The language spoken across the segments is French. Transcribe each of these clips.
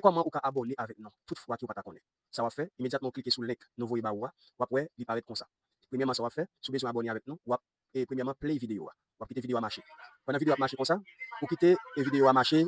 comment vous abonner avec nous. Toutefois, qui vous pas connaître. Ça va faire immédiatement cliquer sur le link nouveau ibaoua. Ou après, il paraît comme ça. Premièrement, ça va faire, si vous besoin abonner avec nous, et premièrement, play vidéo. Ou quitter vidéo à marcher. Pendant la vidéo à marcher comme ça, vous quittez la vidéo à marcher,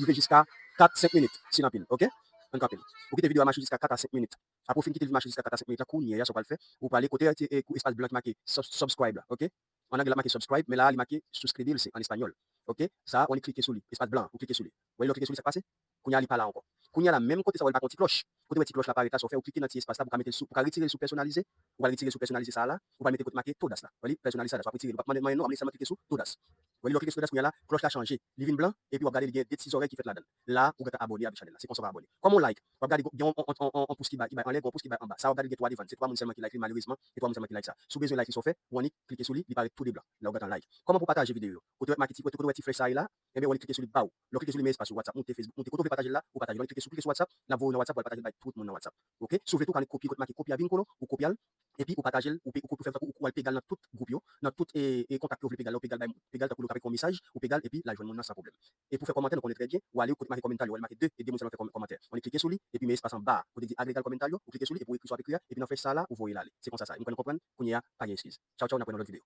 jusqu'à 4-5 minutes, si on pile, ok? On capille. Vous quittez la vidéo à marcher jusqu'à 4 à 5 minutes. Après, vous quittez la marcher jusqu'à 4 à 5 minutes, là, cournier, ça va le faire. Vous parlez côté espace blanc marqué subscribe, ok? En anglais, marqué subscribe, mais là, il marqué souscrire, c'est en espagnol. Ok? Ça, on est cliqué sur lui. Espace blanc, vous cliquez sur lui. Vous voyez, cliquez sur lui, ça passe? Kounya, il pas là encore. Kounya, là, même côté, ça va le petit cloche. Côté, petit cloche là, par état, ça fait, vous cliquez dans cet espace là, pour mettre le sous, pour retirer le sous personnalisé. Vous allez retirer le sous personnalisé ça là. Vous allez mettre côté marqué Todas là. Vous voyez, personnalisé ça, vous allez retirer. Vous allez demander non, mais ça m'a cliqué sur Todas. Vous voyez, cliquez sur Todas, kounya là, cloche là changé. Living blanc, et puis vous regardez, il y a des petites oreilles qui fait là-dedans. Là, vous êtes abonné à la chaîne là. C'est qu'on s'en va abonner. Comme on like, vous regardez, on pousse qui va en l'air, on pousse qui va en bas. Ça, vous regardez les 3 devant. C'est 3 personnes qui like, malheureusement, et 3 personnes qui like ça. Si vous besoin like, ils sont faits, vous allez cliquer sur lui, il paraît tout des blancs. Là, vous êtes en like. Comment pour partager vidéo? Côté marketing, côté Freres ça là, et bien on cliquer sur le bas. Vous cliquez sur le espace sur WhatsApp, monter Facebook, monter côté vous partager là, vous partagez. Vous cliquez sur WhatsApp, là vous WhatsApp, vous partagez tout le monde dans WhatsApp. OK? Sauf tout quand vous copiez marqué copie à vincolo, vous copiez et puis vous partagez, vous pouvez faire ou pégal dans tout groupe dans tout et contact vous pégal, pégal pour avec un message, ou pégal et puis là joindre sans problème. Et pour faire commentaire, on connaît très bien, ou aller côté marqué commentaire, ou marquer 2 et 2 mots faire commentaire. On cliquer sur lui et puis mais espace en bas, vous dites agréger le commentaire, vous cliquez sur lui et vous écrivez sur écrire et puis on fait ça là, vous voyez là. C'est comme ça ça. Vous comprenez qu'on y a pas excuse. Ciao ciao, on a pour une autre vidéo.